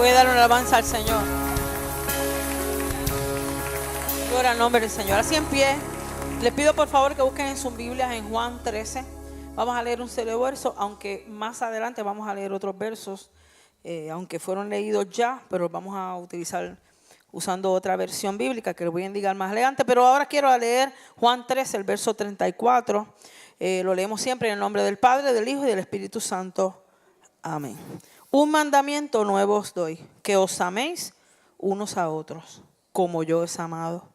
Puede dar una alabanza al Señor. Gloria al nombre del Señor. Así en pie. Les pido por favor que busquen en sus Biblias en Juan 13. Vamos a leer un solo verso, aunque más adelante vamos a leer otros versos, aunque fueron leídos ya, pero vamos a utilizar usando otra versión bíblica que les voy a indicar más adelante. Pero ahora quiero leer Juan 13, el verso 34. Lo leemos siempre en el nombre del Padre, del Hijo y del Espíritu Santo. Amén. Un mandamiento nuevo os doy, que os améis unos a otros, como yo os he amado.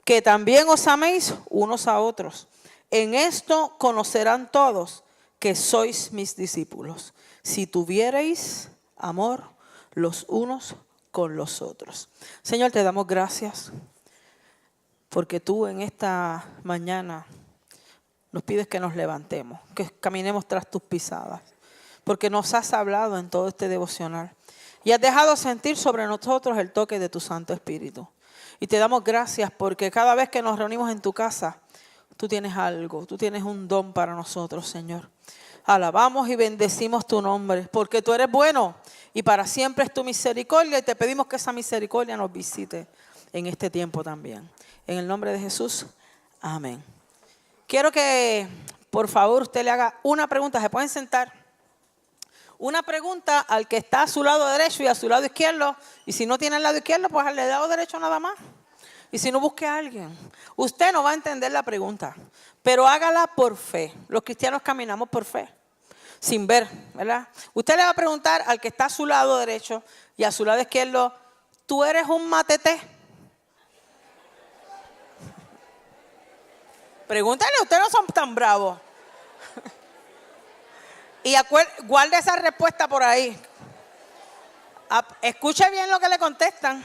Que también os améis unos a otros. En esto conocerán todos que sois mis discípulos, si tuviereis amor los unos con los otros. Señor, te damos gracias porque tú en esta mañana nos pides que nos levantemos, que caminemos tras tus pisadas, porque nos has hablado en todo este devocional y has dejado sentir sobre nosotros el toque de tu Santo Espíritu. Y te damos gracias porque cada vez que nos reunimos en tu casa, tú tienes algo, tú tienes un don para nosotros, Señor. Alabamos y bendecimos tu nombre, porque tú eres bueno y para siempre es tu misericordia. Y te pedimos que esa misericordia nos visite en este tiempo también. En el nombre de Jesús, amén. Quiero que, por favor, usted le haga una pregunta. ¿Se pueden sentar? Una pregunta al que está a su lado derecho y a su lado izquierdo. Y si no tiene el lado izquierdo, pues al lado derecho nada más. Y si no, busque a alguien. Usted no va a entender la pregunta, pero hágala por fe. Los cristianos caminamos por fe, sin ver, ¿verdad? Usted le va a preguntar al que está a su lado derecho y a su lado izquierdo, ¿tú eres un matete? Pregúntale, ustedes no son tan bravos. Y guarde esa respuesta por ahí. Escuche bien lo que le contestan.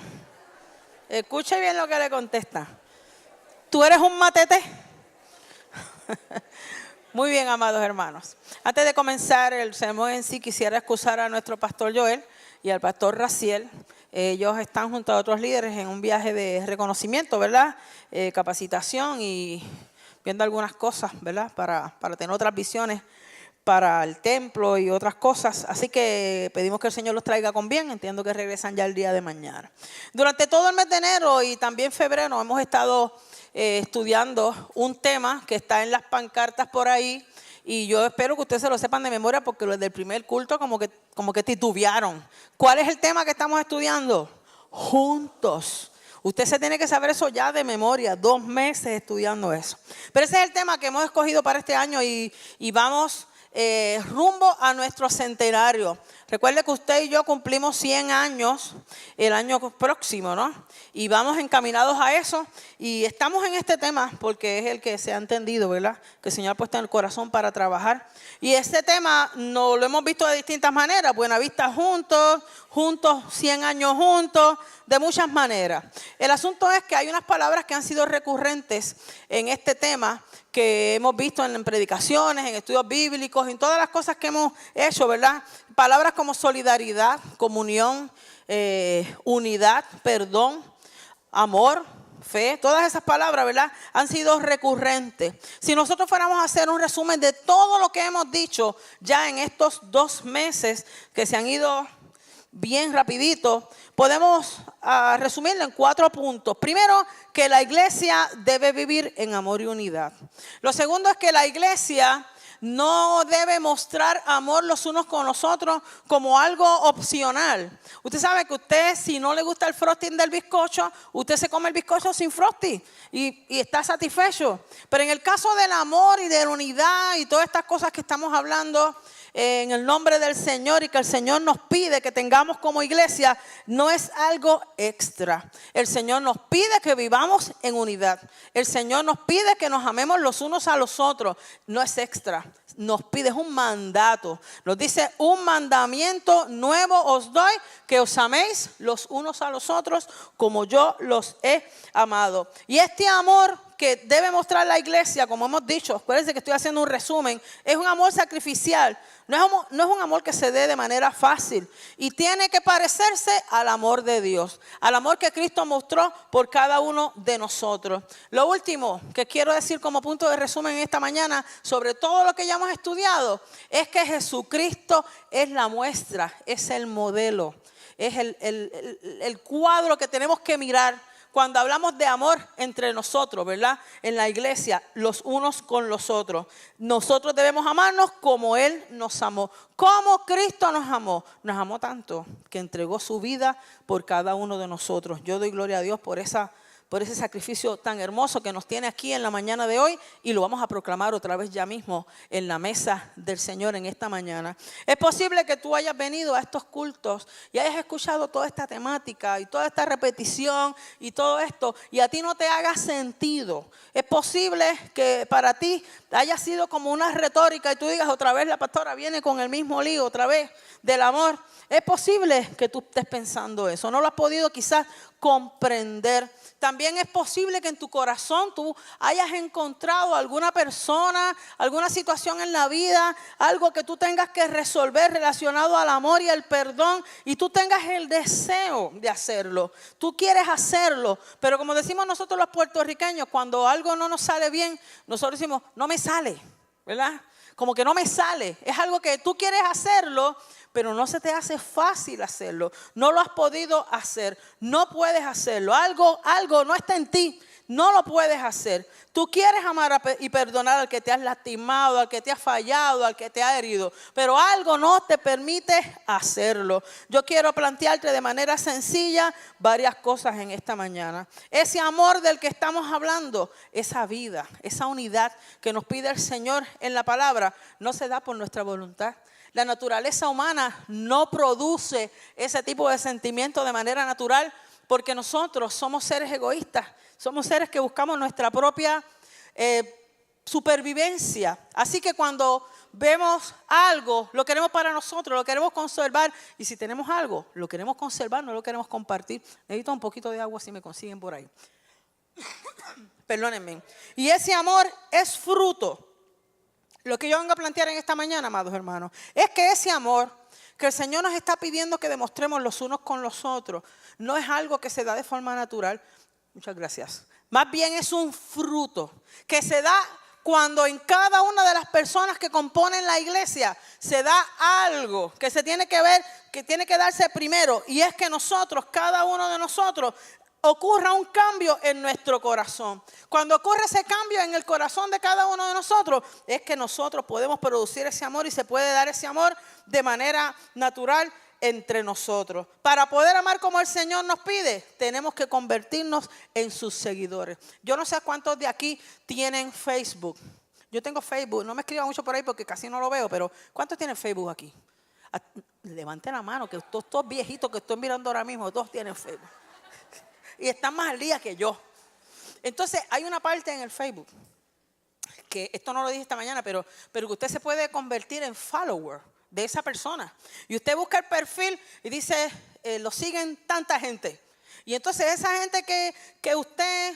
Escuche bien lo que le contestan. ¿Tú eres un matete? Muy bien, amados hermanos. Antes de comenzar el sermón en sí, quisiera excusar a nuestro pastor Joel y al pastor Raciel. Ellos están junto a otros líderes en un viaje de reconocimiento, ¿verdad? Capacitación y viendo algunas cosas, ¿verdad? Para tener otras visiones para el templo y otras cosas. Así que pedimos que el Señor los traiga con bien. Entiendo que regresan ya el día de mañana. Durante todo el mes de enero y también febrero hemos estado estudiando un tema que está en las pancartas por ahí. Y yo espero que ustedes se lo sepan de memoria porque los del primer culto como que titubearon. ¿Cuál es el tema que estamos estudiando? Juntos. Usted se tiene que saber eso ya de memoria, 2 meses estudiando eso. Pero ese es el tema que hemos escogido para este año y vamos rumbo a nuestro centenario. Recuerde que usted y yo cumplimos 100 años el año próximo, ¿no? Y vamos encaminados a eso y estamos en este tema porque es el que se ha entendido, ¿verdad? Que el Señor ha puesto en el corazón para trabajar. Y este tema no lo hemos visto de distintas maneras. Buenavista juntos, 100 años juntos, de muchas maneras. El asunto es que hay unas palabras que han sido recurrentes en este tema que hemos visto en predicaciones, en estudios bíblicos, en todas las cosas que hemos hecho, ¿verdad? Palabras como solidaridad, comunión, unidad, perdón, amor, fe, todas esas palabras, ¿verdad? Han sido recurrentes. Si nosotros fuéramos a hacer un resumen de todo lo que hemos dicho ya en estos 2 meses que se han ido bien rapidito, podemos resumirlo en 4 puntos. Primero, que la iglesia debe vivir en amor y unidad. Lo segundo es que la iglesia no debe mostrar amor los unos con los otros como algo opcional. Usted sabe que usted, si no le gusta el frosting del bizcocho, usted se come el bizcocho sin frosting y está satisfecho. Pero en el caso del amor y de la unidad y todas estas cosas que estamos hablando en el nombre del Señor y que el Señor nos pide que tengamos como iglesia, no es algo extra. El Señor nos pide que vivamos en unidad. El Señor nos pide que nos amemos los unos a los otros. No es extra. Nos pide, es un mandato. Nos dice, un mandamiento nuevo os doy, que os améis los unos a los otros como yo los he amado. Y este amor que debe mostrar la iglesia, como hemos dicho, acuérdense que estoy haciendo un resumen, es un amor sacrificial. No es un amor que se dé de manera fácil y tiene que parecerse al amor de Dios, al amor que Cristo mostró por cada uno de nosotros. Lo último que quiero decir como punto de resumen en esta mañana sobre todo lo que ya hemos estudiado es que Jesucristo es la muestra, es el modelo. es el cuadro que tenemos que mirar cuando hablamos de amor entre nosotros, ¿verdad? En la iglesia, los unos con los otros. Nosotros debemos amarnos como Él nos amó. Como Cristo nos amó. Nos amó tanto que entregó su vida por cada uno de nosotros. Yo doy gloria a Dios por ese sacrificio tan hermoso que nos tiene aquí en la mañana de hoy, y lo vamos a proclamar otra vez ya mismo en la mesa del Señor en esta mañana. Es posible que tú hayas venido a estos cultos y hayas escuchado toda esta temática y toda esta repetición y todo esto, y a ti no te haga sentido. Es posible que para ti haya sido como una retórica y tú digas, otra vez la pastora viene con el mismo lío, otra vez del amor. Es posible que tú estés pensando eso, no lo has podido quizás comprender. También es posible que en tu corazón tú hayas encontrado alguna persona, alguna situación en la vida, algo que tú tengas que resolver relacionado al amor y el perdón, y tú tengas el deseo de hacerlo. Tú quieres hacerlo, pero como decimos nosotros los puertorriqueños, cuando algo no nos sale bien, nosotros decimos, no me sale, ¿verdad? Como que no me sale. Es algo que tú quieres hacerlo, pero no se te hace fácil hacerlo. No lo has podido hacer. No puedes hacerlo. Algo no está en ti. No lo puedes hacer. Tú quieres amar y perdonar al que te has lastimado, al que te ha fallado, al que te ha herido, pero algo no te permite hacerlo. Yo quiero plantearte de manera sencilla varias cosas en esta mañana. Ese amor del que estamos hablando, esa vida, esa unidad que nos pide el Señor en la palabra, no se da por nuestra voluntad. La naturaleza humana no produce ese tipo de sentimiento de manera natural, porque nosotros somos seres egoístas. Somos seres que buscamos nuestra propia supervivencia. Así que cuando vemos algo, lo queremos para nosotros, lo queremos conservar. Y si tenemos algo, lo queremos conservar, no lo queremos compartir. Necesito un poquito de agua si me consiguen por ahí. Perdónenme. Y ese amor es fruto. Lo que yo vengo a plantear en esta mañana, amados hermanos, es que ese amor que el Señor nos está pidiendo que demostremos los unos con los otros, no es algo que se da de forma natural. Muchas gracias. Más bien es un fruto que se da cuando en cada una de las personas que componen la iglesia se da algo que se tiene que ver, que tiene que darse primero, y es que nosotros, cada uno de nosotros, ocurra un cambio en nuestro corazón. Cuando ocurre ese cambio en el corazón de cada uno de nosotros, es que nosotros podemos producir ese amor y se puede dar ese amor de manera natural entre nosotros. Para poder amar como el Señor nos pide, tenemos que convertirnos en sus seguidores. Yo no sé cuántos de aquí tienen Facebook. Yo tengo Facebook, no me escriban mucho por ahí porque casi no lo veo, pero ¿cuántos tienen Facebook aquí? Levanten la mano, que todos viejitos que estoy mirando ahora mismo, todos tienen Facebook. Y están más al día que yo. Entonces hay una parte en el Facebook, que esto no lo dije esta mañana, pero que usted se puede convertir en follower de esa persona. Y usted busca el perfil y dice, lo siguen tanta gente. Y entonces esa gente que usted,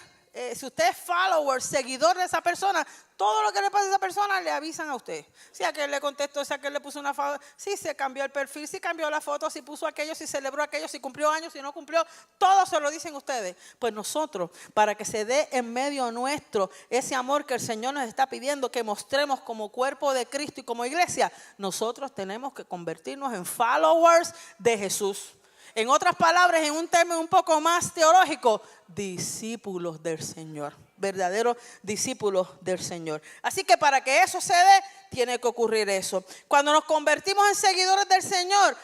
si usted es follower, seguidor de esa persona, todo lo que le pasa a esa persona le avisan a usted. Si aquel le contestó, si aquel le puso una foto, si se cambió el perfil, si cambió la foto, si puso aquello, si celebró aquello, si cumplió años, si no cumplió, todo se lo dicen ustedes. Pues nosotros, para que se dé en medio nuestro ese amor que el Señor nos está pidiendo que mostremos como cuerpo de Cristo y como iglesia, nosotros tenemos que convertirnos en followers de Jesús. En otras palabras, en un término un poco más teológico, discípulos del Señor, verdaderos discípulos del Señor. Así que para que eso se dé, tiene que ocurrir eso. Cuando nos convertimos en seguidores del Señor,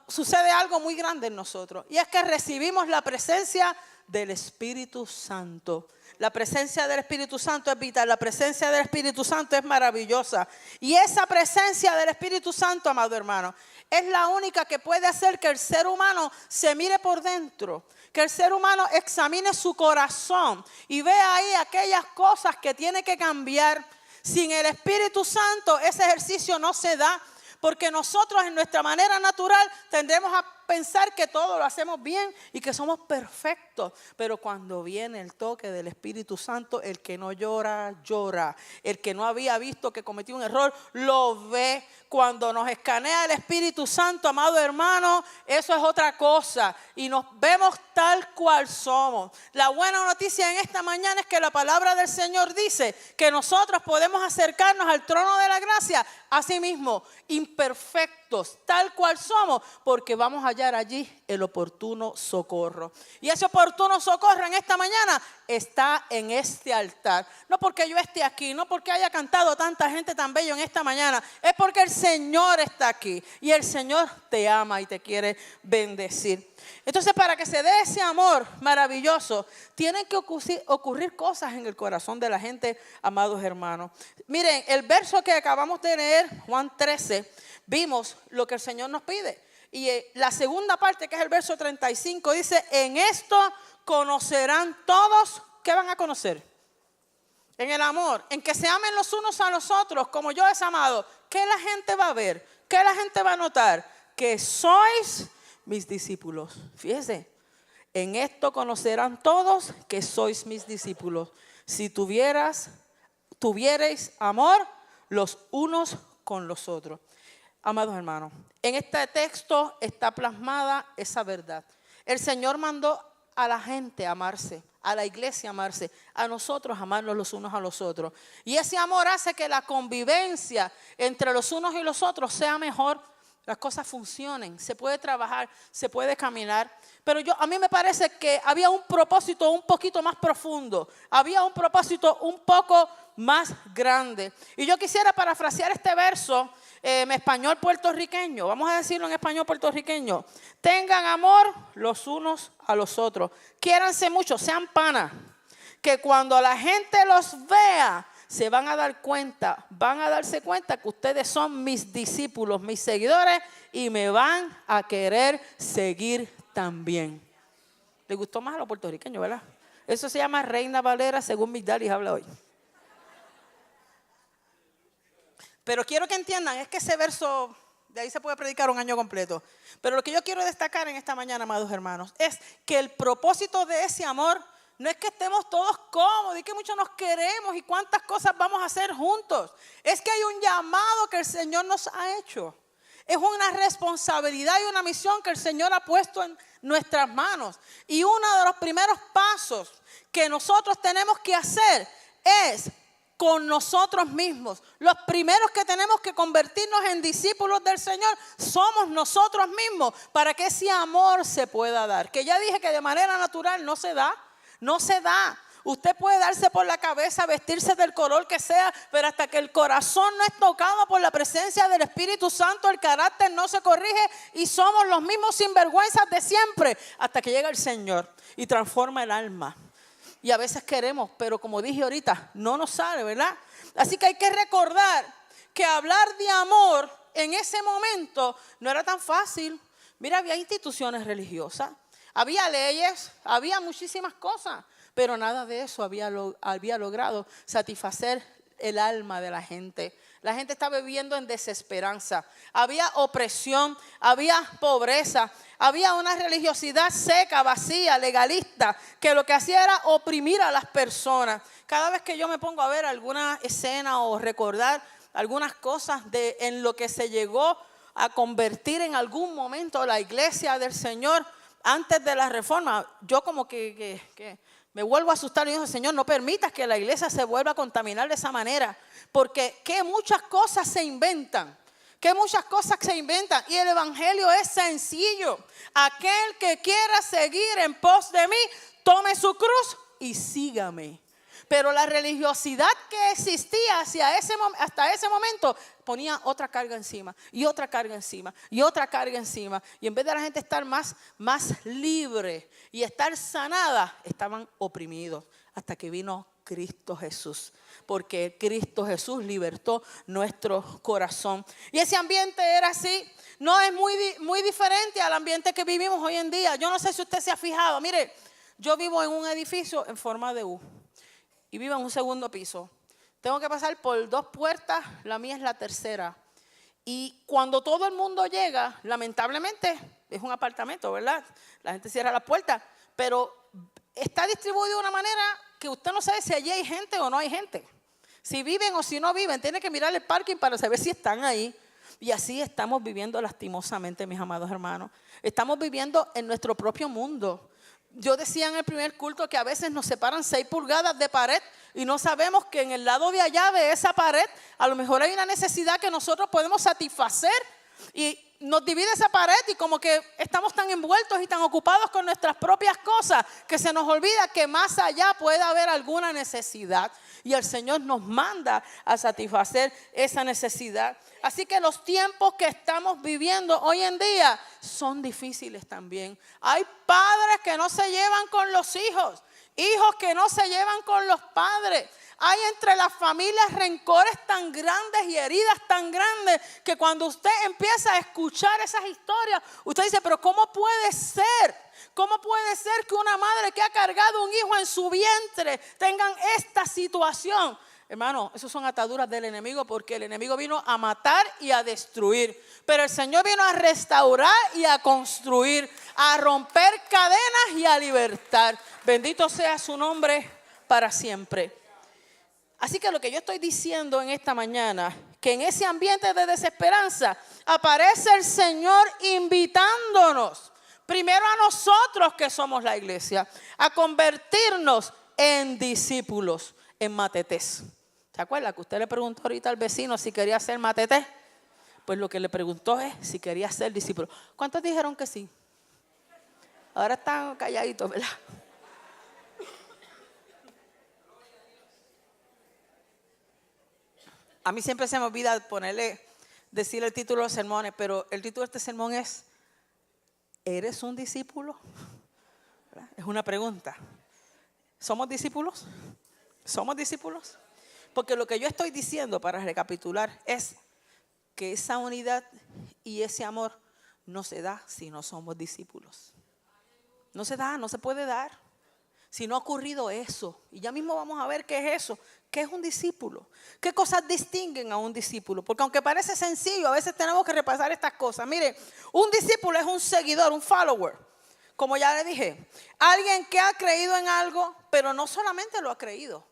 sucede algo muy grande en nosotros. Y es que recibimos la presencia del Espíritu Santo. La presencia del Espíritu Santo es vital, la presencia del Espíritu Santo es maravillosa. Y esa presencia del Espíritu Santo, amado hermano, es la única que puede hacer que el ser humano se mire por dentro, que el ser humano examine su corazón y vea ahí aquellas cosas que tiene que cambiar. Sin el Espíritu Santo ese ejercicio no se da, porque nosotros en nuestra manera natural tendremos a pensar que todo lo hacemos bien y que somos perfectos. Pero cuando viene el toque del Espíritu Santo, el que no llora, llora. El que no había visto que cometió un error, lo ve. Cuando nos escanea el Espíritu Santo, amado hermano, eso es otra cosa. Y nos vemos tal cual somos. La buena noticia en esta mañana es que la palabra del Señor dice que nosotros podemos acercarnos al trono de la gracia, así mismo, imperfectos, perfectos, tal cual somos, porque vamos a hallar allí el oportuno socorro. Y ese oportuno socorro en esta mañana está en este altar. No porque yo esté aquí, no porque haya cantado tanta gente tan bello en esta mañana, es porque el Señor está aquí y el Señor te ama y te quiere bendecir. Entonces, para que se dé ese amor maravilloso, tienen que ocurrir cosas en el corazón de la gente, amados hermanos. Miren, el verso que acabamos de leer, Juan 13, vimos lo que el Señor nos pide. Y la segunda parte, que es el verso 35, dice, en esto conocerán todos. ¿Qué van a conocer? En el amor, en que se amen los unos a los otros, como yo es amado. ¿Qué la gente va a ver? ¿Qué la gente va a notar? Que sois mis discípulos. Fíjese, en esto conocerán todos que sois mis discípulos, si tuvierais amor los unos con los otros. Amados hermanos, en este texto está plasmada esa verdad. El Señor mandó a la gente a amarse, a la iglesia a amarse, a nosotros a amarnos los unos a los otros. Y ese amor hace que la convivencia entre los unos y los otros sea mejor. Las cosas funcionen, se puede trabajar, se puede caminar. Pero a mí me parece que había un propósito un poquito más profundo. Había un propósito un poco más grande. Y yo quisiera parafrasear este verso en español puertorriqueño. Vamos a decirlo en español puertorriqueño. Tengan amor los unos a los otros. Quiéranse mucho, sean panas. Que cuando la gente los vea, se van a dar cuenta, van a darse cuenta que ustedes son mis discípulos, mis seguidores, y me van a querer seguir también. ¿Le gustó más a los puertorriqueños, verdad? Eso se llama Reina Valera, según Migdalis habla hoy. Pero quiero que entiendan, es que ese verso, de ahí se puede predicar un año completo. Pero lo que yo quiero destacar en esta mañana, amados hermanos, es que el propósito de ese amor no es que estemos todos cómodos y que mucho nos queremos y cuántas cosas vamos a hacer juntos. Es que hay un llamado que el Señor nos ha hecho. Es una responsabilidad y una misión que el Señor ha puesto en nuestras manos. Y uno de los primeros pasos que nosotros tenemos que hacer es con nosotros mismos. Los primeros que tenemos que convertirnos en discípulos del Señor somos nosotros mismos, para que ese amor se pueda dar. Que ya dije que de manera natural no se da. No se da. Usted puede darse por la cabeza, vestirse del color que sea, pero hasta que el corazón no es tocado por la presencia del Espíritu Santo, el carácter no se corrige y somos los mismos sinvergüenzas de siempre, hasta que llega el Señor y transforma el alma. Y a veces queremos, pero como dije ahorita, no nos sale, ¿verdad? Así que hay que recordar que hablar de amor en ese momento no era tan fácil. Mira, había instituciones religiosas. Había leyes, había muchísimas cosas, pero nada de eso había logrado satisfacer el alma de la gente. La gente estaba viviendo en desesperanza. Había opresión, había pobreza, había una religiosidad seca, vacía, legalista, que lo que hacía era oprimir a las personas. Cada vez que yo me pongo a ver alguna escena o recordar algunas cosas en lo que se llegó a convertir en algún momento la iglesia del Señor, antes de la reforma, yo como que me vuelvo a asustar y digo, Señor, no permitas que la iglesia se vuelva a contaminar de esa manera, porque que muchas cosas se inventan, y el evangelio es sencillo. Aquel que quiera seguir en pos de mí, tome su cruz y sígame. Pero la religiosidad que existía hasta ese momento ponía otra carga encima y otra carga encima y otra carga encima. Y en vez de la gente estar más libre y estar sanada, estaban oprimidos hasta que vino Cristo Jesús. Porque Cristo Jesús libertó nuestro corazón. Y ese ambiente era así. No es muy diferente al ambiente que vivimos hoy en día. Yo no sé si usted se ha fijado. Mire, yo vivo en un edificio en forma de U. Y vivo en un segundo piso. Tengo que pasar por 2 puertas, la mía es la tercera. Y cuando todo el mundo llega, lamentablemente, es un apartamento, ¿verdad? La gente cierra las puertas, pero está distribuido de una manera que usted no sabe si allí hay gente o no hay gente. Si viven o si no viven, tiene que mirar el parking para saber si están ahí. Y así estamos viviendo lastimosamente, mis amados hermanos. Estamos viviendo en nuestro propio mundo. Yo decía en el primer culto que a veces nos separan 6 pulgadas de pared y no sabemos que en el lado de allá de esa pared a lo mejor hay una necesidad que nosotros podemos satisfacer Y nos divide esa pared y como que estamos tan envueltos y tan ocupados con nuestras propias cosas que se nos olvida que más allá puede haber alguna necesidad. Y el Señor nos manda a satisfacer esa necesidad. Así que los tiempos que estamos viviendo hoy en día son difíciles también. Hay padres que no se llevan con los hijos, hijos que no se llevan con los padres. Hay entre las familias rencores tan grandes y heridas tan grandes que cuando usted empieza a escuchar esas historias, usted dice, pero ¿cómo puede ser? ¿Cómo puede ser que una madre que ha cargado un hijo en su vientre tengan esta situación? Hermano, esas son ataduras del enemigo porque el enemigo vino a matar y a destruir. Pero el Señor vino a restaurar y a construir, a romper cadenas y a libertar. Bendito sea su nombre para siempre. Así que lo que yo estoy diciendo en esta mañana, que en ese ambiente de desesperanza aparece el Señor invitándonos, primero a nosotros que somos la iglesia, a convertirnos en discípulos, en matetés. ¿Se acuerda que usted le preguntó ahorita al vecino si quería ser matetés? Pues lo que le preguntó es si quería ser discípulo. ¿Cuántos dijeron que sí? Ahora están calladitos, ¿verdad? A mí siempre se me olvida decir el título de los sermones, pero el título de este sermón es ¿eres un discípulo? ¿Verdad? Es una pregunta. ¿Somos discípulos? ¿Somos discípulos? Porque lo que yo estoy diciendo, para recapitular, es que esa unidad y ese amor no se da si no somos discípulos. No se da, no se puede dar si no ha ocurrido eso. Y ya mismo vamos a ver qué es eso. ¿Qué es un discípulo? ¿Qué cosas distinguen a un discípulo? Porque aunque parece sencillo, a veces tenemos que repasar estas cosas. Mire, un discípulo es un seguidor, un follower. Como ya le dije, alguien que ha creído en algo, pero no solamente lo ha creído.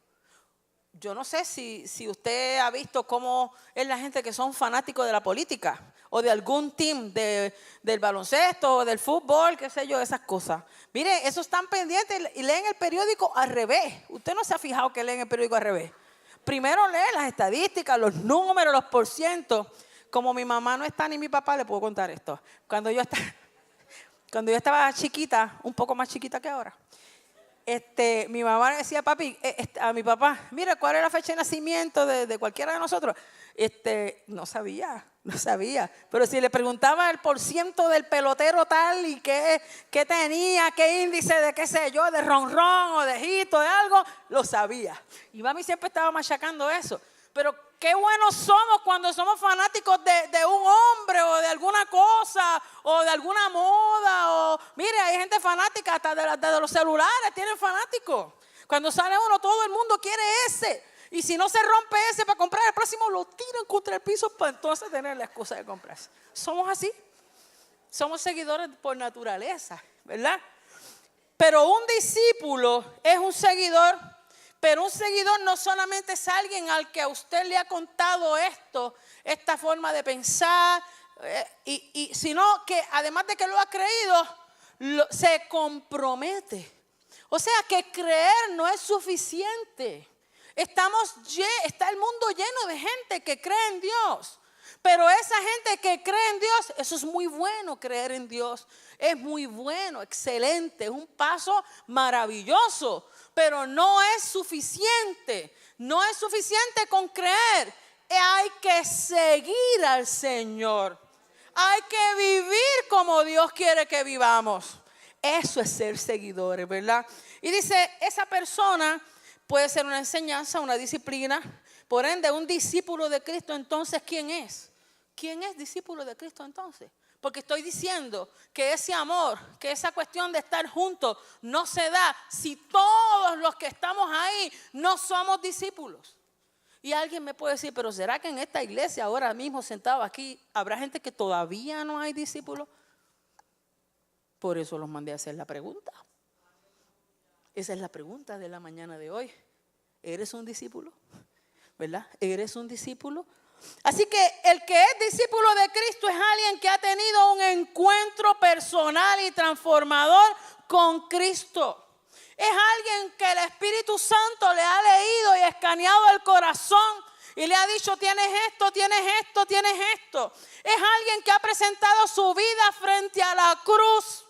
Yo no sé si usted ha visto cómo es la gente que son fanáticos de la política o de algún team del baloncesto o del fútbol, qué sé yo, esas cosas. Mire, esos están pendientes y leen el periódico al revés. Usted no se ha fijado que leen el periódico al revés. Primero lee las estadísticas, los números, los porcientos. Como mi mamá no está ni mi papá, le puedo contar esto. Cuando yo estaba chiquita, un poco más chiquita que ahora, mi mamá le decía a mi papá, mira, ¿cuál es la fecha de nacimiento de cualquiera de nosotros? No sabía. Pero si le preguntaba el porciento del pelotero tal y qué tenía, qué índice de qué sé yo, de ronrón o de hito, de algo, lo sabía. Y mami siempre estaba machacando eso. Pero qué buenos somos cuando somos fanáticos de un hombre o de alguna cosa o de alguna moda. Mire, hay gente fanática hasta de los celulares, tienen fanáticos. Cuando sale uno, todo el mundo quiere ese. Y si no se rompe ese para comprar el próximo, lo tiran contra el piso para entonces tener la excusa de comprarse. Somos así. Somos seguidores por naturaleza, ¿verdad? Pero un discípulo es un seguidor. Pero un seguidor no solamente es alguien al que a usted le ha contado esta forma de pensar, sino que además de que lo ha creído, se compromete. O sea que creer no es suficiente. Está el mundo lleno de gente que cree en Dios. Pero esa gente que cree en Dios, eso es muy bueno, creer en Dios. Es muy bueno, excelente, es un paso maravilloso. Pero no es suficiente. No es suficiente con creer. Hay que seguir al Señor. Hay que vivir como Dios quiere que vivamos. Eso es ser seguidores, ¿verdad? Y dice, esa persona puede ser una enseñanza, una disciplina. Por ende, un discípulo de Cristo, entonces, ¿quién es? ¿Quién es discípulo de Cristo entonces? Porque estoy diciendo que ese amor, que esa cuestión de estar juntos no se da si todos los que estamos ahí no somos discípulos. Y alguien me puede decir, pero ¿será que en esta iglesia ahora mismo sentado aquí habrá gente que todavía no hay discípulos? Por eso los mandé a hacer la pregunta. Esa es la pregunta de la mañana de hoy. ¿Eres un discípulo? ¿Verdad? ¿Eres un discípulo? Así que el que es discípulo de Cristo es alguien que ha tenido un encuentro personal y transformador con Cristo. Es alguien que el Espíritu Santo le ha leído y escaneado el corazón y le ha dicho: tienes esto, tienes esto, tienes esto. Es alguien que ha presentado su vida frente a la cruz.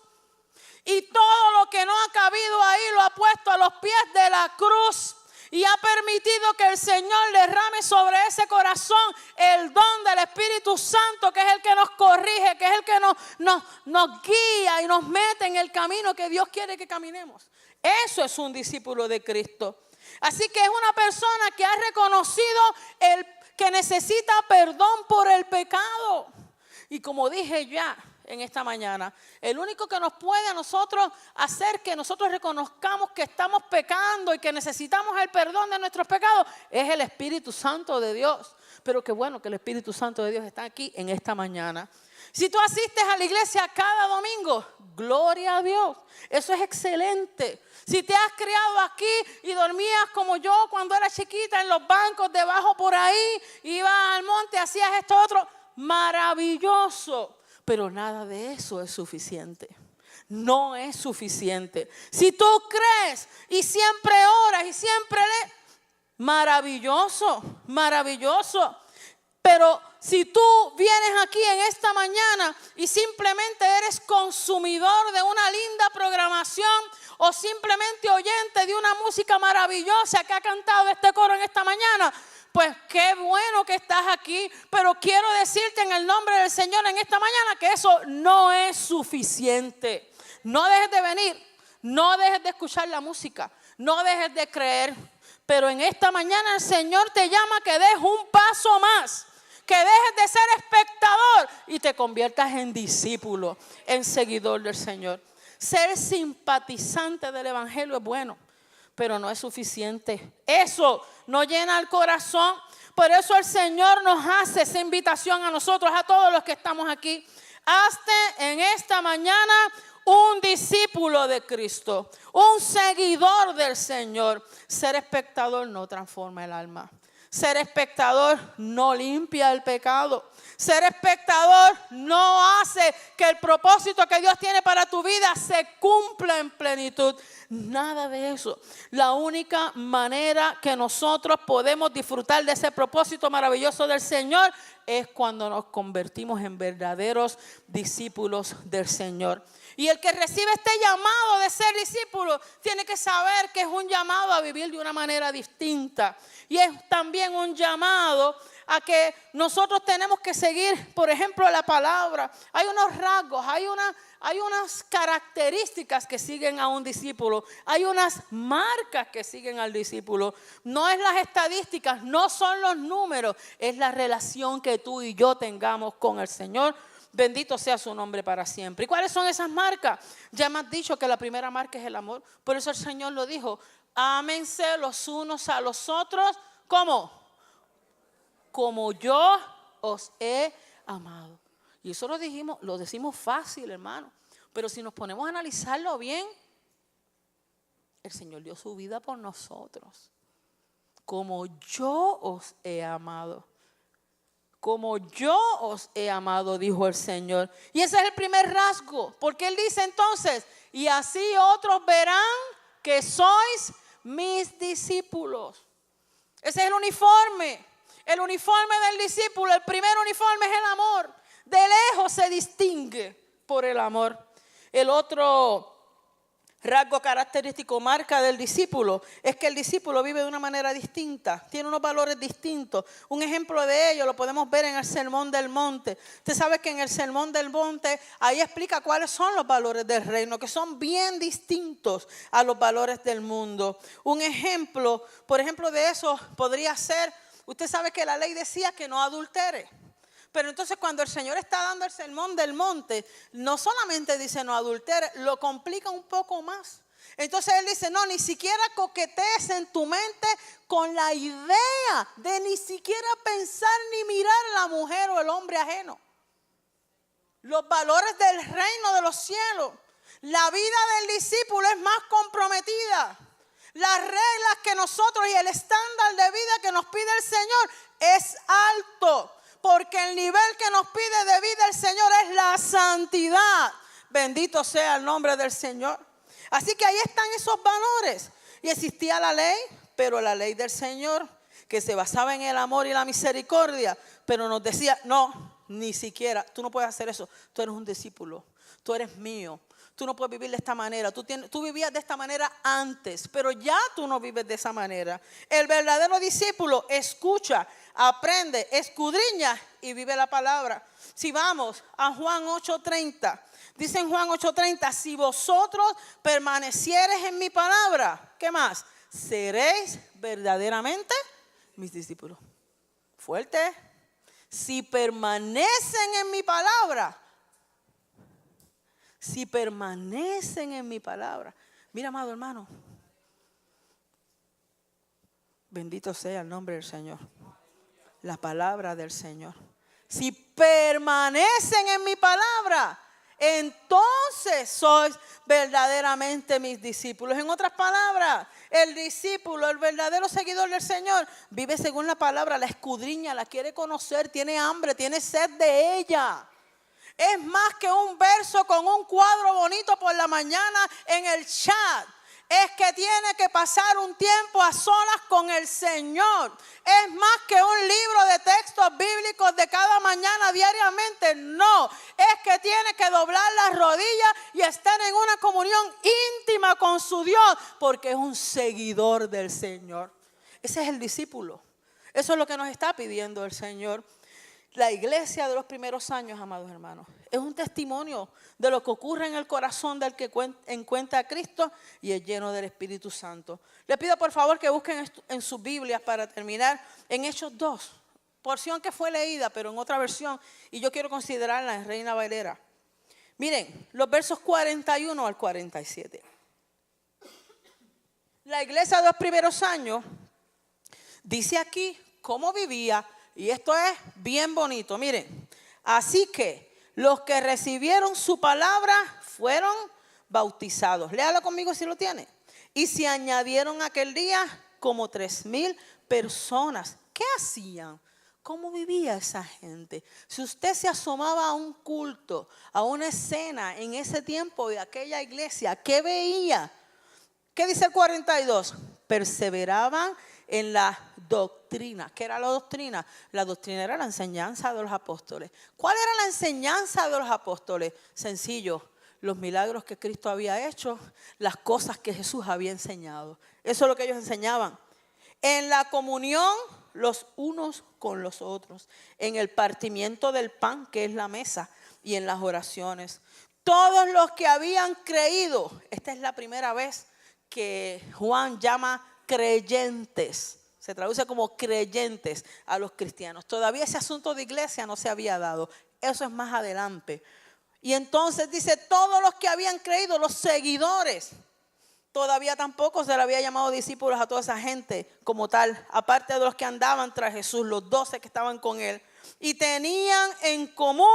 Y todo lo que no ha cabido ahí lo ha puesto a los pies de la cruz. Y ha permitido que el Señor derrame sobre ese corazón el don del Espíritu Santo, que es el que nos corrige, que es el que nos guía y nos mete en el camino que Dios quiere que caminemos. Eso es un discípulo de Cristo. Así que es una persona que ha reconocido que necesita perdón por el pecado. Y como dije ya en esta mañana, el único que nos puede a nosotros hacer que nosotros reconozcamos que estamos pecando y que necesitamos el perdón de nuestros pecados es el Espíritu Santo de Dios. Pero qué bueno que el Espíritu Santo de Dios está aquí en esta mañana. Si tú asistes a la iglesia cada domingo, gloria a Dios, eso es excelente. Si te has criado aquí y dormías como yo cuando era chiquita en los bancos debajo por ahí, ibas al monte, hacías esto otro, maravilloso. Pero nada de eso es suficiente. No es suficiente. Si tú crees y siempre oras y siempre lees, maravilloso, maravilloso. Pero si tú vienes aquí en esta mañana y simplemente eres consumidor de una linda programación o simplemente oyente de una música maravillosa que ha cantado este coro en esta mañana, pues qué bueno que estás aquí, pero quiero decirte en el nombre del Señor en esta mañana que eso no es suficiente. No dejes de venir, no dejes de escuchar la música, no dejes de creer, pero en esta mañana el Señor te llama a que des un paso más, que dejes de ser espectador y te conviertas en discípulo, en seguidor del Señor. Ser simpatizante del Evangelio es bueno, pero no es suficiente. Eso no llena el corazón. Por eso el Señor nos hace esa invitación a nosotros, a todos los que estamos aquí. Hazte en esta mañana un discípulo de Cristo, un seguidor del Señor. Ser espectador no transforma el alma. Ser espectador no limpia el pecado. Ser espectador no hace que el propósito que Dios tiene para tu vida se cumpla en plenitud. Nada de eso. La única manera que nosotros podemos disfrutar de ese propósito maravilloso del Señor es cuando nos convertimos en verdaderos discípulos del Señor. Y el que recibe este llamado de ser discípulo tiene que saber que es un llamado a vivir de una manera distinta. Y es también un llamado a que nosotros tenemos que seguir, por ejemplo, la palabra. Hay unos rasgos, hay unas características que siguen a un discípulo. Hay unas marcas que siguen al discípulo. No es las estadísticas, no son los números, es la relación que tú y yo tengamos con el Señor. Bendito sea su nombre para siempre. ¿Y cuáles son esas marcas? Ya me has dicho que la primera marca es el amor. Por eso el Señor lo dijo: ámense los unos a los otros. ¿Cómo? Como yo os he amado. Y eso lo decimos fácil, hermano. Pero si nos ponemos a analizarlo bien, el Señor dio su vida por nosotros. Como yo os he amado. Como yo os he amado, dijo el Señor. Y ese es el primer rasgo. Porque Él dice entonces: y así otros verán que sois mis discípulos. Ese es el uniforme. El uniforme del discípulo, el primer uniforme es el amor. De lejos se distingue por el amor. El otro rasgo característico, marca del discípulo, es que el discípulo vive de una manera distinta, tiene unos valores distintos. Un ejemplo de ello lo podemos ver en el Sermón del Monte. Usted sabe que en el Sermón del Monte ahí explica cuáles son los valores del reino, que son bien distintos a los valores del mundo. Un ejemplo, por ejemplo, de eso podría ser: usted sabe que la ley decía que no adultere. Pero entonces cuando el Señor está dando el Sermón del Monte, no solamente dice no adultere, lo complica un poco más. Entonces Él dice: no, ni siquiera coquetees en tu mente con la idea de ni siquiera pensar ni mirar a la mujer o el hombre ajeno. Los valores del reino de los cielos. La vida del discípulo es más comprometida. Las reglas que nosotros y el estándar de vida que nos pide el Señor es alto. Porque el nivel que nos pide de vida el Señor es la santidad. Bendito sea el nombre del Señor. Así que ahí están esos valores. Y existía la ley, pero la ley del Señor, que se basaba en el amor y la misericordia, pero nos decía, no, ni siquiera, tú no puedes hacer eso, tú eres un discípulo, tú eres mío. Tú no puedes vivir de esta manera. Tú vivías de esta manera antes, pero ya tú no vives de esa manera. El verdadero discípulo escucha, aprende, escudriña y vive la palabra. Si vamos a Juan 8:30, dice en Juan 8:30, si vosotros permaneciereis en mi palabra, ¿qué más? Seréis verdaderamente mis discípulos. Fuerte. Si permanecen en mi palabra. Si permanecen en mi palabra. Mira, amado hermano. Bendito sea el nombre del Señor. La palabra del Señor. Si permanecen en mi palabra, entonces sois verdaderamente mis discípulos. En otras palabras, el discípulo, el verdadero seguidor del Señor, vive según la palabra, la escudriña, la quiere conocer, tiene hambre, tiene sed de ella. Es más que un verso con un cuadro bonito por la mañana en el chat. Es que tiene que pasar un tiempo a solas con el Señor. Es más que un libro de textos bíblicos de cada mañana diariamente. No, es que tiene que doblar las rodillas y estar en una comunión íntima con su Dios, porque es un seguidor del Señor. Ese es el discípulo. Eso es lo que nos está pidiendo el Señor. La iglesia de los primeros años, amados hermanos, es un testimonio de lo que ocurre en el corazón del que encuentra a Cristo y es lleno del Espíritu Santo. Les pido por favor que busquen en sus Biblias para terminar en Hechos 2, porción que fue leída pero en otra versión y yo quiero considerarla en Reina Valera. Miren, los versos 41 al 47. La iglesia de los primeros años dice aquí cómo vivía. Y esto es bien bonito, miren. Así que los que recibieron su palabra fueron bautizados. Léalo conmigo si lo tiene. Y se añadieron aquel día como 3,000 personas. ¿Qué hacían? ¿Cómo vivía esa gente? Si usted se asomaba a un culto, a una escena en ese tiempo de aquella iglesia, ¿qué veía? ¿Qué dice el 42? Perseveraban en la doctrina. ¿Qué era la doctrina? La doctrina era la enseñanza de los apóstoles. ¿Cuál era la enseñanza de los apóstoles? Sencillo, los milagros que Cristo había hecho, las cosas que Jesús había enseñado. Eso es lo que ellos enseñaban. En la comunión los unos con los otros, en el partimiento del pan, que es la mesa, y en las oraciones. Todos los que habían creído, esta es la primera vez que Juan llama creyentes, se traduce como creyentes a los cristianos. Todavía ese asunto de iglesia no se había dado, eso es más adelante. Y entonces dice, todos los que habían creído, los seguidores, todavía tampoco se le había llamado discípulos a toda esa gente como tal, aparte de los que andaban tras Jesús, los 12 que estaban con él, y tenían en común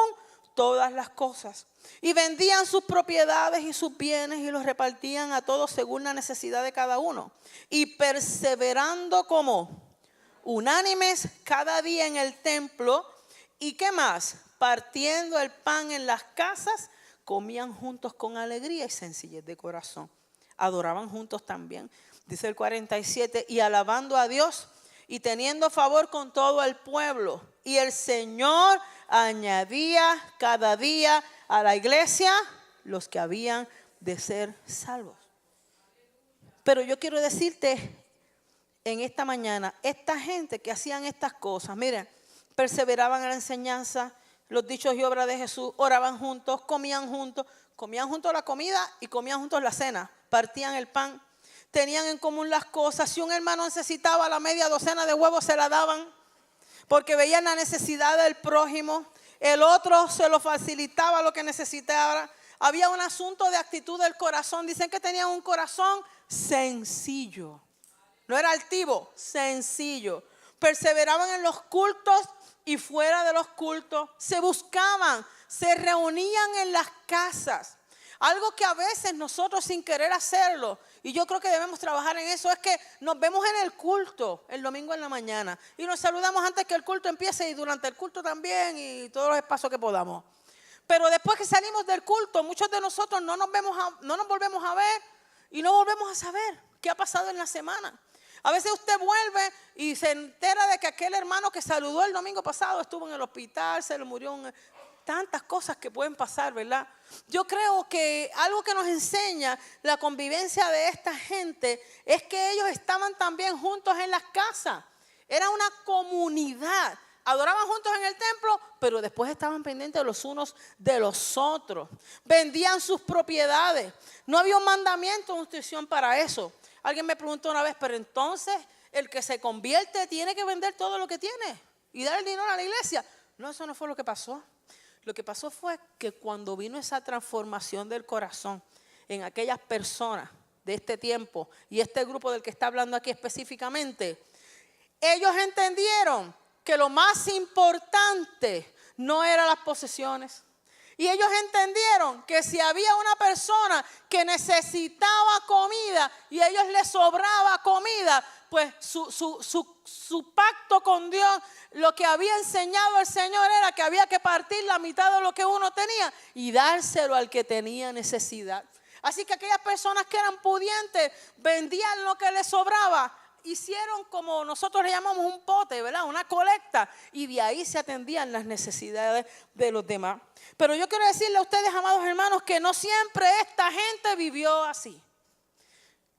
todas las cosas. Y vendían sus propiedades y sus bienes y los repartían a todos según la necesidad de cada uno. Y perseverando como unánimes cada día en el templo. ¿Y qué más? Partiendo el pan en las casas, comían juntos con alegría y sencillez de corazón. Adoraban juntos también. Dice el 47, y alabando a Dios y teniendo favor con todo el pueblo. Y el Señor añadía cada día a la iglesia los que habían de ser salvos. Pero yo quiero decirte en esta mañana, esta gente que hacían estas cosas, miren, perseveraban en la enseñanza, los dichos y obras de Jesús, oraban juntos comían juntos la comida y comían juntos la cena, partían el pan, tenían en común las cosas. Si un hermano necesitaba la media docena de huevos, se la daban, porque veían la necesidad del prójimo. El otro se lo facilitaba lo que necesitaba. Había un asunto de actitud del corazón. Dicen que tenían un corazón sencillo. No era altivo, sencillo. Perseveraban en los cultos y fuera de los cultos. Se buscaban, se reunían en las casas. Algo que a veces nosotros sin querer hacerlo, y yo creo que debemos trabajar en eso, es que nos vemos en el culto el domingo en la mañana y nos saludamos antes que el culto empiece y durante el culto también y todos los espacios que podamos. Pero después que salimos del culto, muchos de nosotros no nos volvemos a ver y no volvemos a saber qué ha pasado en la semana. A veces usted vuelve y se entera de que aquel hermano que saludó el domingo pasado estuvo en el hospital, se le murió tantas cosas que pueden pasar, ¿verdad? Yo creo que algo que nos enseña la convivencia de esta gente es que ellos estaban también juntos en las casas. Era una comunidad. Adoraban juntos en el templo, pero después estaban pendientes los unos de los otros. Vendían sus propiedades. No había un mandamiento o instrucción para eso. Alguien me preguntó una vez, pero entonces el que se convierte tiene que vender todo lo que tiene y dar el dinero a la iglesia. No, eso no fue lo que pasó. Lo que pasó fue que cuando vino esa transformación del corazón en aquellas personas de este tiempo y este grupo del que está hablando aquí específicamente, ellos entendieron que lo más importante no eran las posesiones. Y ellos entendieron que si había una persona que necesitaba comida y a ellos les sobraba comida, pues su pacto con Dios, lo que había enseñado el Señor era que había que partir la mitad de lo que uno tenía y dárselo al que tenía necesidad. Así que aquellas personas que eran pudientes vendían lo que les sobraba. Hicieron como nosotros le llamamos un pote, ¿verdad? Una colecta, y de ahí se atendían las necesidades de los demás. Pero yo quiero decirle a ustedes, amados hermanos, que no siempre esta gente vivió así.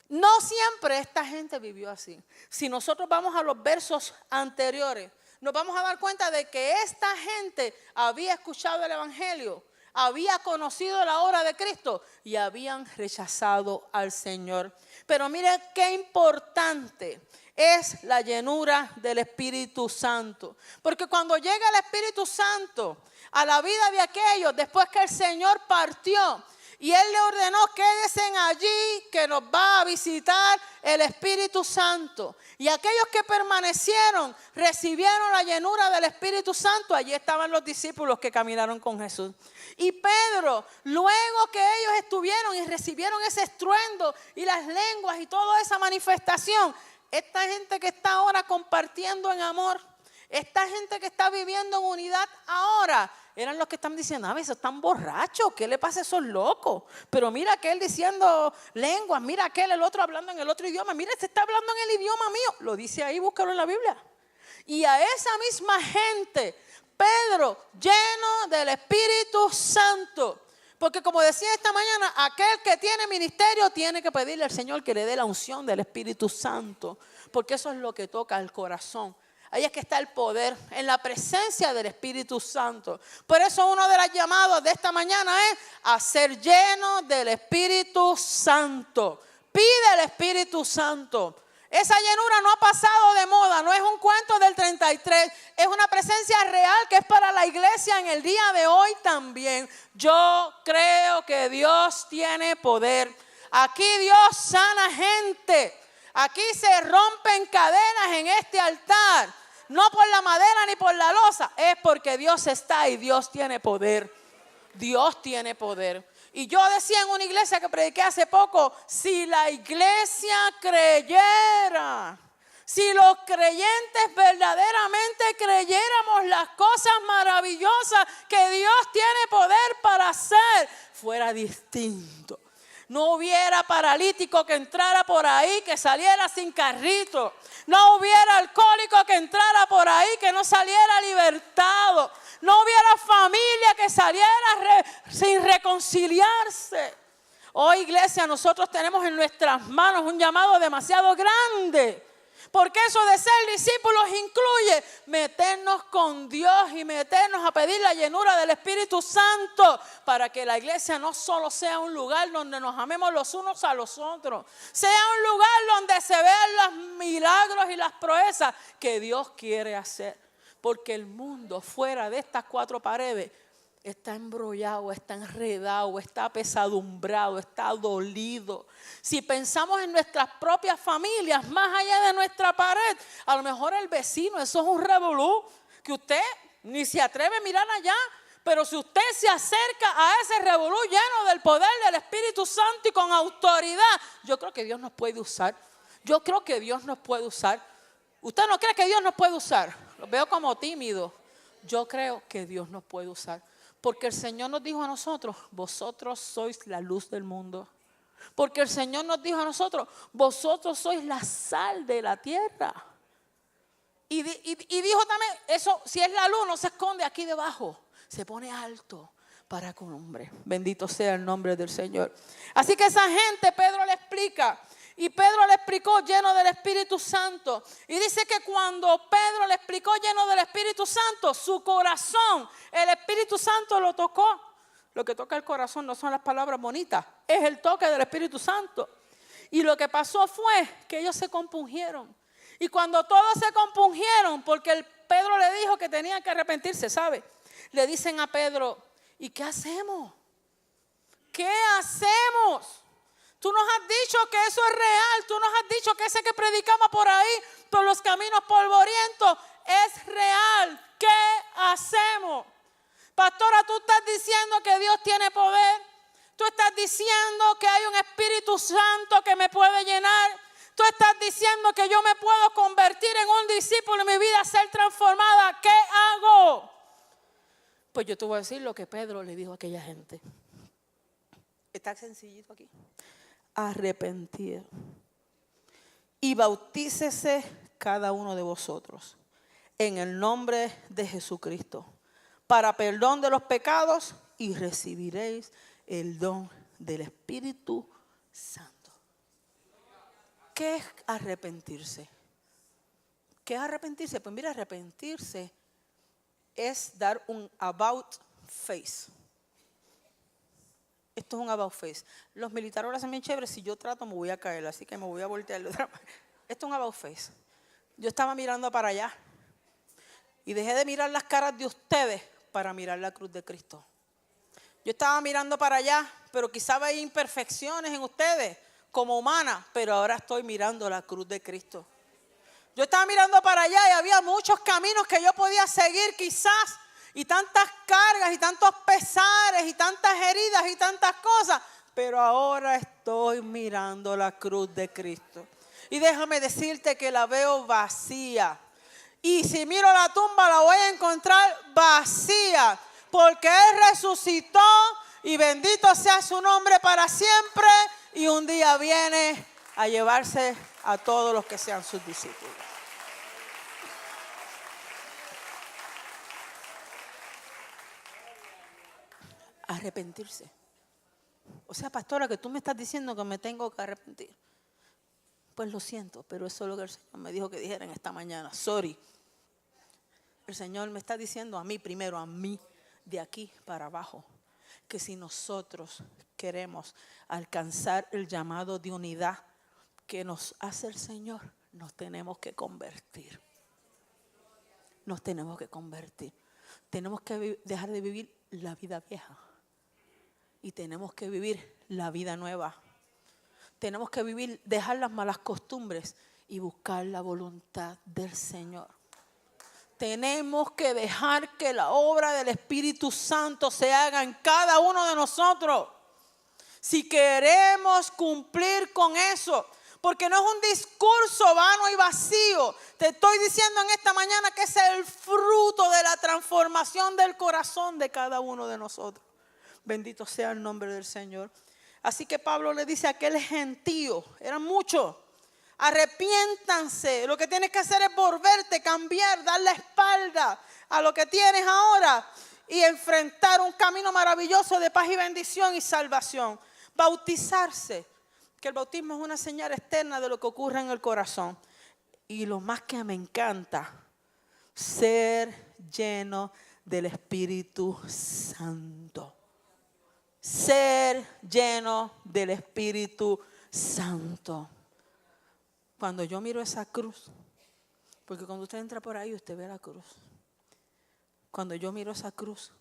No siempre esta gente vivió así. Si nosotros vamos a los versos anteriores, nos vamos a dar cuenta de que esta gente había escuchado el evangelio, había conocido la obra de Cristo y habían rechazado al Señor. Pero mire qué importante es la llenura del Espíritu Santo. Porque cuando llega el Espíritu Santo a la vida de aquellos, después que el Señor partió y Él le ordenó, quédense allí que nos va a visitar el Espíritu Santo. Y aquellos que permanecieron, recibieron la llenura del Espíritu Santo. Allí estaban los discípulos que caminaron con Jesús. Y Pedro, luego que ellos estuvieron y recibieron ese estruendo y las lenguas y toda esa manifestación, esta gente que está ahora compartiendo en amor, esta gente que está viviendo en unidad ahora, eran los que están diciendo, a veces están borrachos, ¿qué le pasa a esos locos? Pero mira aquel diciendo lenguas, mira aquel, el otro hablando en el otro idioma, mira este está hablando en el idioma mío, lo dice ahí, búscalo en la Biblia. Y a esa misma gente, Pedro, lleno del Espíritu Santo, porque como decía esta mañana, aquel que tiene ministerio tiene que pedirle al Señor que le dé la unción del Espíritu Santo, porque eso es lo que toca el corazón. Ahí es que está el poder, en la presencia del Espíritu Santo. Por eso uno de los llamados de esta mañana es a ser lleno del Espíritu Santo. Pide el Espíritu Santo. Esa llenura no ha pasado de moda, no es un cuento del 33, es una presencia real que es para la iglesia en el día de hoy también. Yo creo que Dios tiene poder. Aquí Dios sana gente. Aquí se rompen cadenas en este altar. No por la madera ni por la losa. Es porque Dios está y Dios tiene poder. Dios tiene poder. Y yo decía en una iglesia que prediqué hace poco, si la iglesia creyera, si los creyentes verdaderamente creyéramos las cosas maravillosas que Dios tiene poder para hacer, fuera distinto. No hubiera paralítico que entrara por ahí, que saliera sin carrito. No hubiera alcohólico que entrara por ahí, que no saliera libertado. No hubiera familia que saliera sin reconciliarse. Hoy, iglesia, nosotros tenemos en nuestras manos un llamado demasiado grande. Porque eso de ser discípulos incluye meternos con Dios y meternos a pedir la llenura del Espíritu Santo para que la iglesia no solo sea un lugar donde nos amemos los unos a los otros, sea un lugar donde se vean los milagros y las proezas que Dios quiere hacer. Porque el mundo fuera de estas cuatro paredes está embrollado, está enredado, está apesadumbrado, está dolido. Si pensamos en nuestras propias familias, más allá de nuestra pared, a lo mejor el vecino, eso es un revolú, que usted ni se atreve a mirar allá. Pero si usted se acerca a ese revolú lleno del poder del Espíritu Santo y con autoridad, yo creo que Dios nos puede usar. Yo creo que Dios nos puede usar. ¿Usted no cree que Dios nos puede usar? Lo veo como tímido. Yo creo que Dios nos puede usar. Porque el Señor nos dijo a nosotros, vosotros sois la luz del mundo. Porque el Señor nos dijo a nosotros, vosotros sois la sal de la tierra. Y dijo también, eso, si es la luz, no se esconde aquí debajo. Se pone alto para con hombre. Bendito sea el nombre del Señor. Así que esa gente, Pedro le explica. Y Pedro le explicó lleno del Espíritu Santo. Y dice que cuando Pedro le explicó lleno del Espíritu Santo, su corazón, el Espíritu Santo lo tocó. Lo que toca el corazón no son las palabras bonitas, es el toque del Espíritu Santo. Y lo que pasó fue que ellos se compungieron. Y cuando todos se compungieron, porque Pedro le dijo que tenían que arrepentirse, ¿sabe? Le dicen a Pedro, ¿y qué hacemos? ¿Qué hacemos? Tú nos has dicho que eso es real. Tú nos has dicho que ese que predicamos por ahí, por los caminos polvorientos, es real. ¿Qué hacemos? Pastora, tú estás diciendo que Dios tiene poder. Tú estás diciendo que hay un Espíritu Santo que me puede llenar. Tú estás diciendo que yo me puedo convertir en un discípulo y mi vida ser transformada. ¿Qué hago? Pues yo te voy a decir lo que Pedro le dijo a aquella gente. Está sencillito aquí. Arrepentir. Y bautícese cada uno de vosotros en el nombre de Jesucristo para perdón de los pecados y recibiréis el don del Espíritu Santo. ¿Qué es arrepentirse? ¿Qué es arrepentirse? Pues mira, arrepentirse es dar un about face. Esto es un about face. Los militares ahora son bien chéveres. Si yo trato me voy a caer, así que me voy a voltear de otra manera. Esto es un about face. Yo estaba mirando para allá y dejé de mirar las caras de ustedes para mirar la cruz de Cristo. Yo estaba mirando para allá, pero quizá veía imperfecciones en ustedes como humana, pero ahora estoy mirando la cruz de Cristo. Yo estaba mirando para allá y había muchos caminos que yo podía seguir quizás, y tantas cargas y tantos pesares y tantas heridas y tantas cosas, pero ahora estoy mirando la cruz de Cristo. Y déjame decirte que la veo vacía. Y si miro la tumba la voy a encontrar vacía, porque Él resucitó y bendito sea su nombre para siempre. Y un día viene a llevarse a todos los que sean sus discípulos. Arrepentirse. O sea, pastora, que tú me estás diciendo que me tengo que arrepentir. Pues lo siento, pero eso es lo que el Señor me dijo que dijera en esta mañana. Sorry. El Señor me está diciendo a mí primero, a mí, de aquí para abajo, que si nosotros queremos alcanzar el llamado de unidad que nos hace el Señor, nos tenemos que convertir. Nos tenemos que convertir. Tenemos que dejar de vivir la vida vieja y tenemos que vivir la vida nueva. Tenemos que vivir, dejar las malas costumbres y buscar la voluntad del Señor. Tenemos que dejar que la obra del Espíritu Santo se haga en cada uno de nosotros. Si queremos cumplir con eso, porque no es un discurso vano y vacío. Te estoy diciendo en esta mañana que es el fruto de la transformación del corazón de cada uno de nosotros. Bendito sea el nombre del Señor. Así que Pablo le dice a aquel gentío, eran muchos, arrepiéntanse. Lo que tienes que hacer es volverte, cambiar, dar la espalda a lo que tienes ahora y enfrentar un camino maravilloso de paz y bendición y salvación. Bautizarse, que el bautismo es una señal externa de lo que ocurre en el corazón. Y lo más que me encanta, ser lleno del Espíritu Santo. Ser lleno del Espíritu Santo. Cuando yo miro esa cruz, porque cuando usted entra por ahí, usted ve la cruz. Cuando yo miro esa cruz,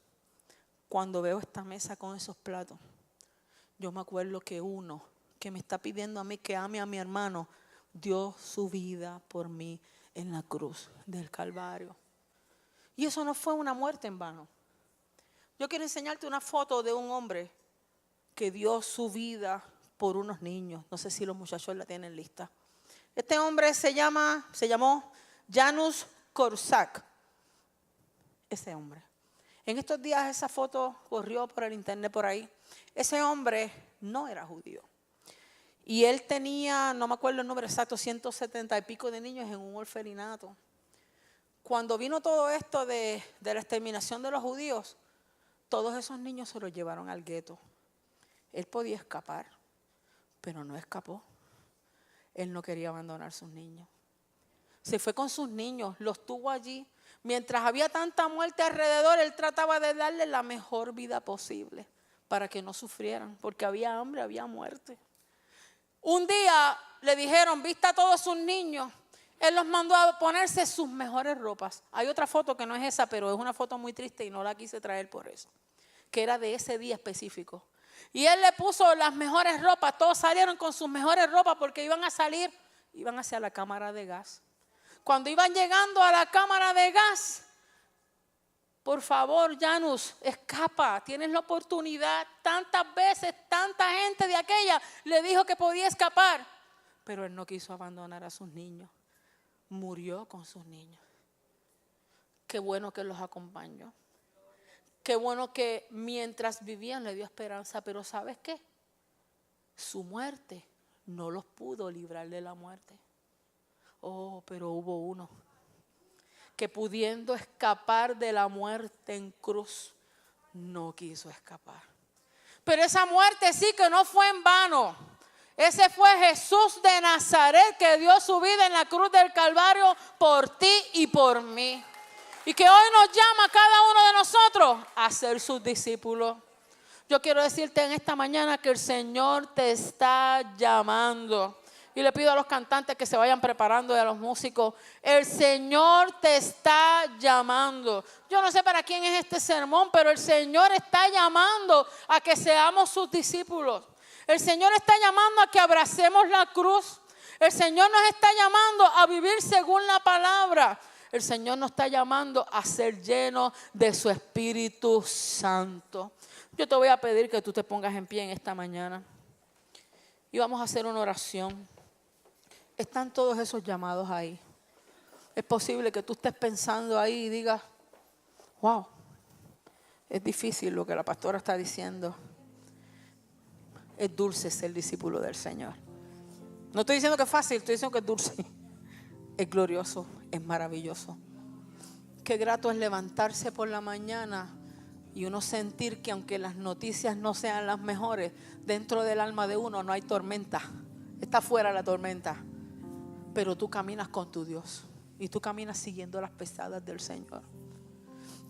cuando veo esta mesa con esos platos, yo me acuerdo que uno que me está pidiendo a mí que ame a mi hermano, dio su vida por mí en la cruz del Calvario. Y eso no fue una muerte en vano. Yo quiero enseñarte una foto de un hombre que dio su vida por unos niños. No sé si los muchachos la tienen lista. Este hombre se llamó Janusz Korczak. Ese hombre. En estos días esa foto corrió por el internet por ahí. Ese hombre no era judío. Y él tenía, no me acuerdo el número exacto, 170 y pico de niños en un orfelinato. Cuando vino todo esto de la exterminación de los judíos, todos esos niños se los llevaron al gueto. Él podía escapar, pero no escapó. Él no quería abandonar a sus niños. Se fue con sus niños, los tuvo allí. Mientras había tanta muerte alrededor, él trataba de darle la mejor vida posible para que no sufrieran, porque había hambre, había muerte. Un día le dijeron, vista a todos sus niños. Él los mandó a ponerse sus mejores ropas. Hay otra foto que no es esa, pero es una foto muy triste y no la quise traer por eso. Que era de ese día específico. Y él le puso las mejores ropas. Todos salieron con sus mejores ropas porque iban a salir, iban hacia la cámara de gas. Cuando iban llegando a la cámara de gas, por favor, Janus, escapa, tienes la oportunidad. Tantas veces, tanta gente de aquella le dijo que podía escapar. Pero él no quiso abandonar a sus niños. Murió con sus niños. Qué bueno que los acompañó. Qué bueno que mientras vivían le dio esperanza. Pero ¿sabes qué? Su muerte no los pudo librar de la muerte. Oh, pero hubo uno que pudiendo escapar de la muerte en cruz, no quiso escapar. Pero esa muerte sí que no fue en vano. Ese fue Jesús de Nazaret que dio su vida en la cruz del Calvario por ti y por mí. Y que hoy nos llama a cada uno de nosotros a ser sus discípulos. Yo quiero decirte en esta mañana que el Señor te está llamando. Y le pido a los cantantes que se vayan preparando y a los músicos. El Señor te está llamando. Yo no sé para quién es este sermón, pero el Señor está llamando a que seamos sus discípulos. El Señor está llamando a que abracemos la cruz. El Señor nos está llamando a vivir según la palabra. El Señor nos está llamando a ser llenos de su Espíritu Santo. Yo te voy a pedir que tú te pongas en pie en esta mañana. Y vamos a hacer una oración. Están todos esos llamados ahí. Es posible que tú estés pensando ahí y digas, wow, es difícil lo que la pastora está diciendo. Es dulce ser discípulo del Señor. No estoy diciendo que es fácil, estoy diciendo que es dulce. Es glorioso, es maravilloso. Qué grato es levantarse por la mañana y uno sentir que aunque las noticias no sean las mejores, dentro del alma de uno no hay tormenta. Está fuera la tormenta. Pero tú caminas con tu Dios y tú caminas siguiendo las pisadas del Señor.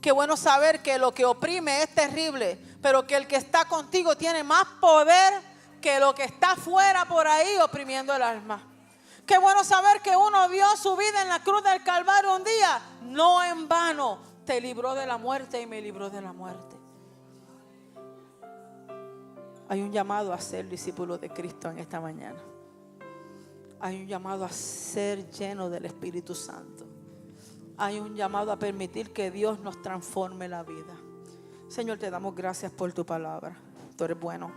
Qué bueno saber que lo que oprime es terrible, pero que el que está contigo tiene más poder que lo que está fuera por ahí oprimiendo el alma. Qué bueno saber que uno dio su vida en la cruz del Calvario un día, no en vano, te libró de la muerte y me libró de la muerte. Hay un llamado a ser discípulo de Cristo en esta mañana. Hay un llamado a ser lleno del Espíritu Santo. Hay un llamado a permitir que Dios nos transforme la vida. Señor, te damos gracias por tu palabra. Tú eres bueno.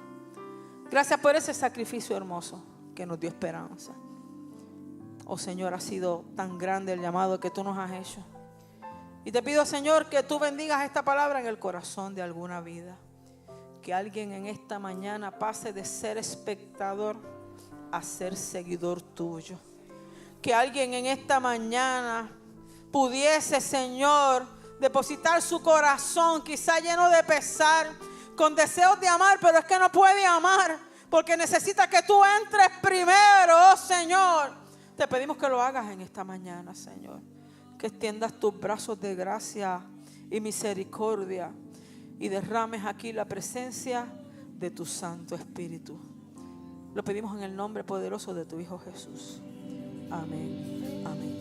Gracias por ese sacrificio hermoso que nos dio esperanza. Oh Señor, ha sido tan grande el llamado que tú nos has hecho. Y te pido, Señor, que tú bendigas esta palabra en el corazón de alguna vida. Que alguien en esta mañana pase de ser espectador a ser seguidor tuyo. Que alguien en esta mañana pudiese, Señor, depositar su corazón, quizá lleno de pesar, con deseos de amar, pero es que no puede amar, porque necesita que tú entres primero, oh Señor. Te pedimos que lo hagas en esta mañana, Señor. Que extiendas tus brazos de gracia y misericordia y derrames aquí la presencia de tu Santo Espíritu. Lo pedimos en el nombre poderoso de tu Hijo Jesús. Amén. Amén.